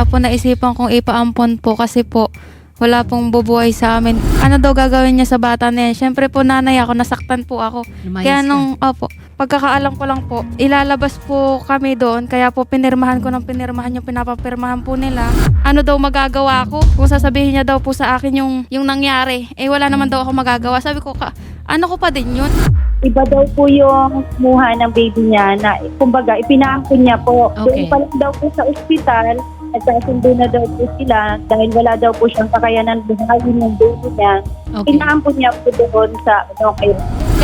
Kaya po naisipan kong ipaampon po kasi po wala pong bubuhay sa amin. Ano daw gagawin niya sa bata na yan? Siyempre po nanay ako, nasaktan po ako. Kaya pagkakaalam ko lang po, ilalabas po kami doon. Kaya po pinirmahan ko ng pinirmahan yung pinapapirmahan po nila. Ano daw magagawa ko? Kung sasabihin niya daw po sa akin yung nangyari, wala naman daw ako magagawa. Sabi ko, ano ko pa din yun? Iba daw po yung kumuha ng baby niya na kumbaga ipinaampun niya po. Okay. Doon pa lang daw po sa ospital, nagkasundo na daw po sila dahil wala daw po siyang kakayanan buhayin ng baby niya. Okay. Inaampun niya po doon sa kayo.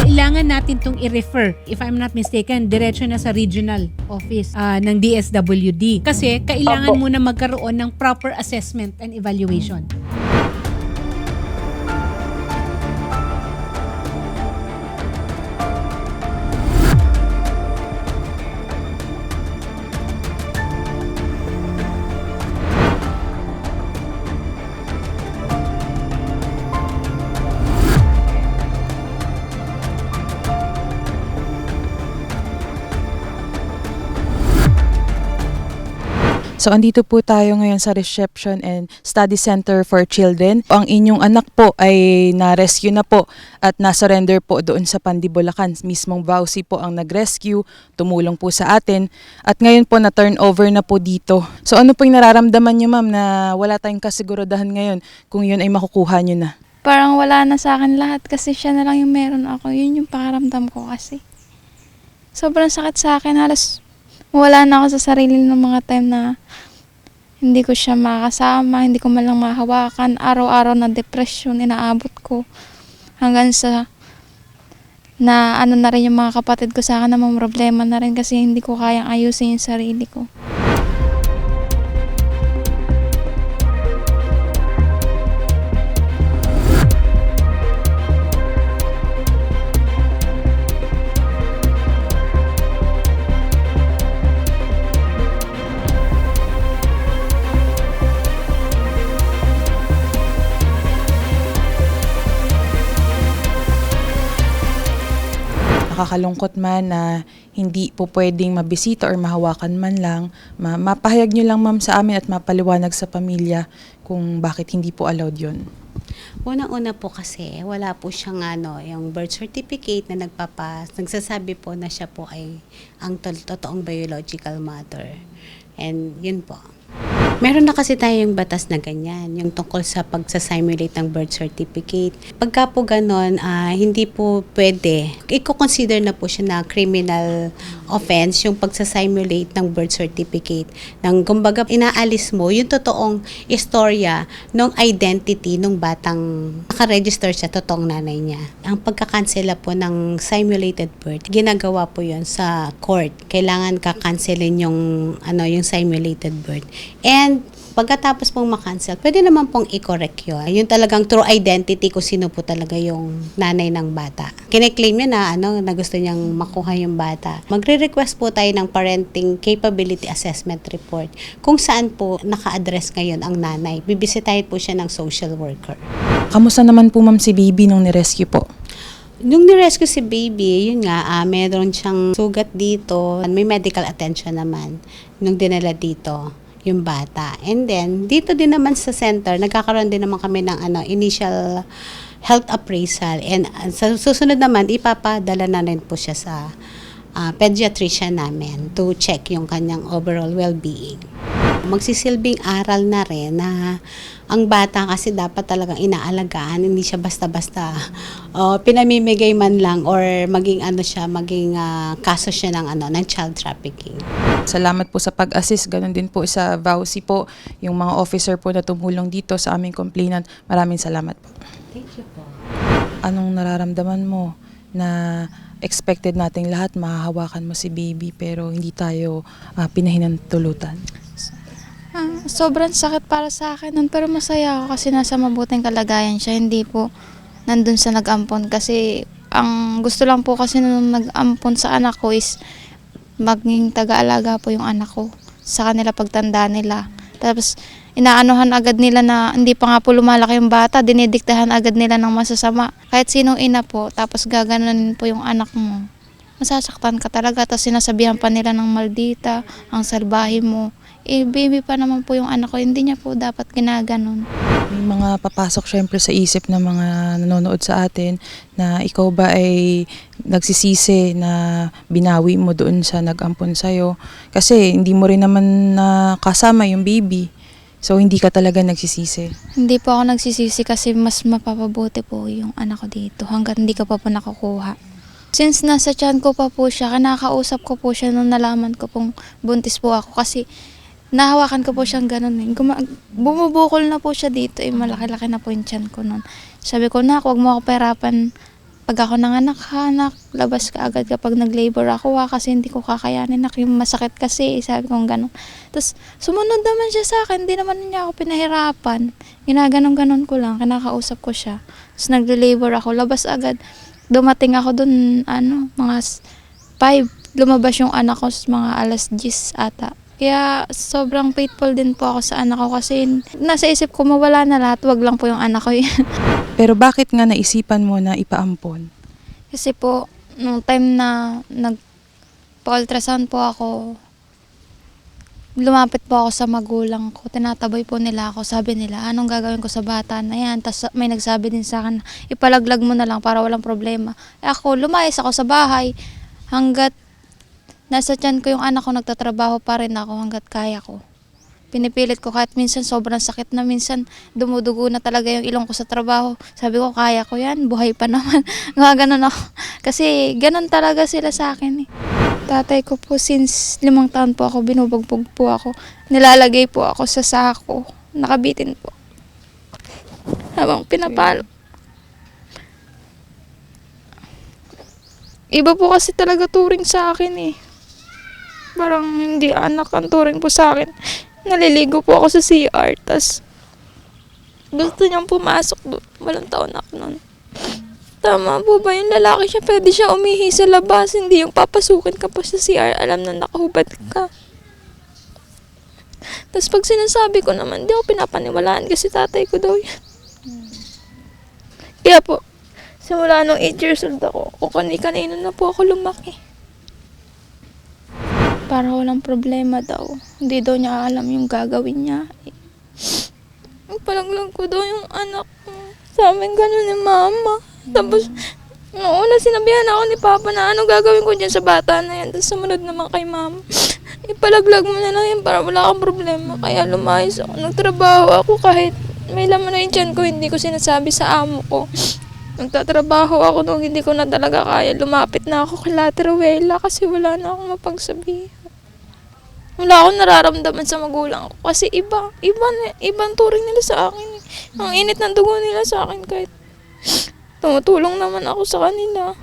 Kailangan natin itong i-refer, if I'm not mistaken, diretso na sa regional office ng DSWD. Kasi kailangan Opo. muna magkaroon ng proper assessment and evaluation. So andito po tayo ngayon sa Reception and Study Center for Children. Ang inyong anak po ay na-rescue na po at na-surrender po doon sa Pandi, Bulacan. Mismong Vauci po ang nag-rescue, tumulong po sa atin at ngayon po na-turn over na po dito. So ano po yung nararamdaman niyo ma'am na wala tayong kasiguraduhan ngayon kung yun ay makukuha niyo na? Parang wala na sa akin lahat kasi siya na lang yung meron ako. Yun yung pakaramdam ko kasi. Sobrang sakit sa akin. Halos wala na ako sa sarili ng mga time na hindi ko siya makasama, hindi ko man lang mahawakan. Araw-araw na depression, inaabot ko. Hanggang sa na ano na rin yung mga kapatid ko sa akin na mga problema na rin kasi hindi ko kayang ayusin yung sarili ko. Nakakalungkot man na hindi po pwedeng mabisita or mahawakan man lang, mapahayag nyo lang ma'am sa amin at mapaliwanag sa pamilya kung bakit hindi po allowed yun. Una-una po kasi wala po siyang yung birth certificate na nagsasabi po na siya po ay ang totoong biological mother. And yun po. Meron na kasi tayong batas na ganyan, yung tungkol sa pagsasimulate ng birth certificate. Pagka po ganon, hindi po pwede. I-consider na po siya na criminal offense, yung pagsasimulate ng birth certificate. Nang kumbaga, inaalis mo yung totoong istorya ng identity ng batang nakaregister sa totoong nanay niya. Ang pagkakansela po ng simulated birth, ginagawa po yun sa court. Kailangan kakanselin yung simulated birth. And pagkatapos pong makancel, pwede naman pong i-correct yun. Yung talagang true identity kung sino po talaga yung nanay ng bata. Kine-claim niya na gusto niyang makuha yung bata. Magre-request po tayo ng Parenting Capability Assessment Report kung saan po naka-address ngayon ang nanay. Bibisitahin po siya ng social worker. Kamusta naman po ma'am si baby nung ni-rescue po? Nung ni-rescue si baby, yun nga, meron siyang sugat dito. May medical attention naman nung dinala dito yung bata. And then, dito din naman sa center, nagkakaroon din naman kami ng initial health appraisal. And sa susunod naman, ipapadala na rin po siya sa pediatrician namin to check yung kanyang overall well-being. Magsisilbing aral na rin na ang bata kasi dapat talagang inaalagaan, hindi siya basta-basta pinamimigay man lang or maging kaso siya ng child trafficking. Salamat po sa pag-assist. Ganon din po sa Vauci po, yung mga officer po na tumulong dito sa aming complainant. Maraming salamat po. Thank you po. Anong nararamdaman mo na expected nating lahat mahahawakan mo si baby pero hindi tayo pinahinantulutan? Sobrang sakit para sa akin nun, pero masaya ako kasi nasa mabuting kalagayan siya. Hindi po nandun sa nag-ampon kasi ang gusto lang po kasi nung nag-ampon sa anak ko is maging taga-alaga po yung anak ko sa kanila pagtanda nila. Tapos inaanohan agad nila na hindi pa nga po lumalaki yung bata, dinidiktahan agad nila ng masasama. Kahit sinong ina po, tapos gaganunin po yung anak mo. Masasaktan ka talaga, tapos sinasabihan pa nila ng maldita, ang salbahe mo. baby pa naman po yung anak ko, hindi niya po dapat ginaganon. May mga papasok syempre sa isip ng mga nanonood sa atin na ikaw ba ay nagsisisi na binawi mo doon sa nag-ampon sa'yo. Kasi hindi mo rin naman nakasama yung baby. So hindi ka talaga nagsisisi. Hindi po ako nagsisisi kasi mas mapapabuti po yung anak ko dito hanggat hindi ko pa po nakukuha. Since nasa tiyan ko pa po siya, kinakausap ko po siya nung nalaman ko pong buntis po ako kasi nahawakan ko po siyang ganun eh. Bumubukol na po siya dito eh, malaki-laki na po yung tiyan ko nun. Sabi ko, nak, huwag mo ako pahirapan. Pag ako nanganak ha, nak, labas ka agad kapag nag-labor ako ha, kasi hindi ko kakayanin, nak, yung masakit kasi, sabi ko ganun. Tapos, sumunod naman siya sa akin, hindi naman niya ako pinahirapan. Ginaganon-ganon ko lang, kinakausap ko siya. Tapos nag-labor ako, labas agad. Dumating ako dun, mga 5, lumabas yung anak ko mga alas 10 ata. Kaya sobrang faithful din po ako sa anak ko kasi nasa isip ko mawala na lahat, wag lang po yung anak ko yun. Pero bakit nga naisipan mo na ipaampon? Kasi po, nung time na nagpa-ultrasound po ako, lumapit po ako sa magulang ko, tinataboy po nila ako, sabi nila, anong gagawin ko sa bata na yan? Tapos may nagsabi din sa akin, ipalaglag mo na lang para walang problema. Ako, lumayas ako sa bahay, hanggat nasa tiyan ko yung anak ko, nagtatrabaho pa rin ako hanggat kaya ko. Pinipilit ko kahit minsan sobrang sakit na, minsan dumudugo na talaga yung ilong ko sa trabaho. Sabi ko, kaya ko yan, buhay pa naman. Ganun ako. Kasi ganun talaga sila sa akin eh. Tatay ko po since 5 taon po ako, binubugbog po ako. Nilalagay po ako sa sako. Nakabitin po. Habang pinapalo. Iba po kasi talaga turing sa akin eh. Parang hindi anak ang turing po sa akin. Naliligo po ako sa CR, tas gusto niyang pumasok doon. Walang taon ako nun. Tama po ba yung lalaki siya? Pwede siya umihi sa labas, hindi yung papasukin ka pa sa CR. Alam na nakahubad ka. Tapos pag sinasabi ko naman, di ako pinapaniwalaan kasi tatay ko daw yan. Kaya po, simula nung 8 years old ako, kani-kanino na po ako lumaki. Para walang problema daw. Hindi daw niya alam yung gagawin niya. Palaglag ko daw yung anak ko. Sabi ganun ni mama. Tapos, noong una sinabihan ako ni papa na ano gagawin ko dyan sa bata na yan. Tapos sumunod naman kay mama. Ipalaglag mo na lang yan para wala kang problema. Kaya lumayas ako. Nagtrabaho ako kahit may laman na yung tiyan ko. Hindi ko sinasabi sa amo ko. Nagtatrabaho ako nung hindi ko na talaga kaya. Lumapit na ako kay Ate Rowella kasi wala na akong mapagsabihan. Wala akong nararamdaman sa magulang ko kasi ibang turing nila sa akin. Ang init ng dugo nila sa akin kahit tumutulong naman ako sa kanila.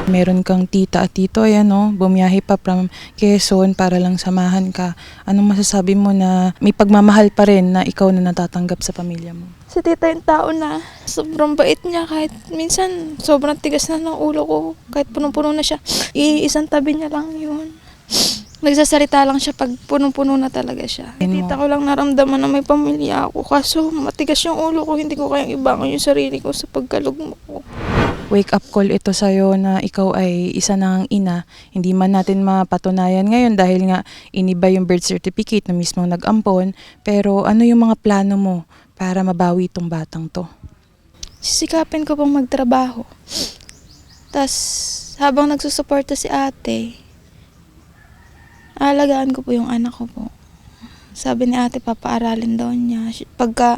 Meron kang tita at tito, ayan no, bumiyahe pa from Quezon para lang samahan ka. Anong masasabi mo na may pagmamahal pa rin na ikaw na natatanggap sa pamilya mo? Si tita yung tao na sobrang bait niya kahit minsan sobrang tigas na ng ulo ko. Kahit punong-puno na siya, iisang tabi niya lang yun. Nagsasalita lang siya pag punong-puno na talaga siya. Tita ko lang naramdaman na may pamilya ako. Kaso matigas yung ulo ko, hindi ko kayang ibangon yung sarili ko sa pagkalugmo ko. Wake up call ito sa'yo na ikaw ay isa ng ina. Hindi man natin mapatunayan ngayon dahil nga iniba yung birth certificate na mismo nag-ampon. Pero ano yung mga plano mo para mabawi itong batang to? Sisikapin ko pang magtrabaho. Tapos habang nagsusuporta si ate, aalagaan ko po yung anak ko po. Sabi ni ate, papaaralin daw niya. Pagka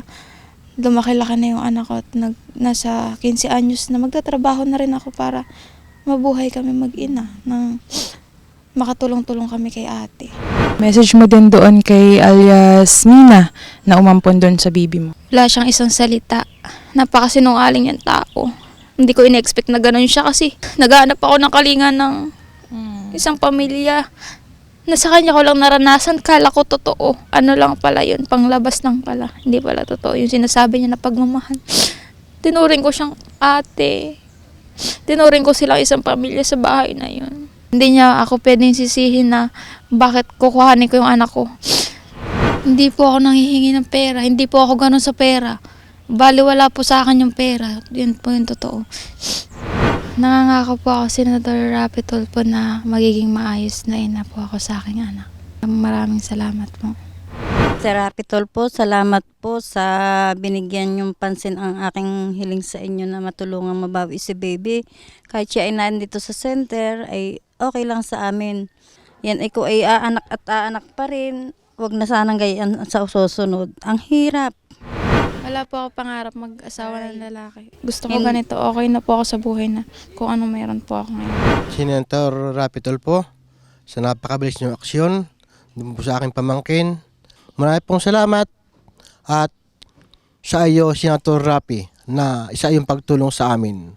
lumaki-laki na yung anak ko at nasa 15 anyos na, magtatrabaho na rin ako para mabuhay kami mag-ina. Nang makatulong-tulong kami kay ate. Message mo din doon kay alias Nina na umampon doon sa bibi mo. Wala siyang isang salita. Napakasinungaling yung tao. Hindi ko in-expect na ganun siya kasi naghahanap ako ng kalinga ng isang pamilya. Na sa kanya ko lang naranasan, kala ko totoo. Ano lang pala yun, panglabas lang pala. Hindi pala totoo yung sinasabi niya na pagmamahal. Tinuring ko siyang ate. Tinuring ko silang isang pamilya sa bahay na yun. Hindi niya ako pwedeng sisihin na bakit kukuhanin ko yung anak ko. Hindi po ako nanghihingi ng pera. Hindi po ako ganun sa pera. Baliwala po sa akin yung pera. Yun po yung totoo. Nangangako po ako, Senator Rapi Tulfo, na magiging maayos na ina po ako sa aking anak. Maraming salamat po. Mr. Rapitol po, salamat po sa binigyan yung pansin ang aking hiling sa inyo na matulungan mabawi si baby. Kahit siya ay nandito sa center, ay okay lang sa amin. Yan, ikaw ay aanak at aanak pa rin. Huwag na sanang gayaan sa susunod. Ang hirap. Wala po ako pangarap mag-asawa ng lalaki. Gusto ko ganito, okay na po ako sa buhay na kung ano mayroon po ako ngayon. Senator Rapitol po, sa napakabilis niyong aksyon, dun po sa aking pamangkin. Marami pong salamat at sa iyo, Senator Rapi, na isa yung pagtulong sa amin.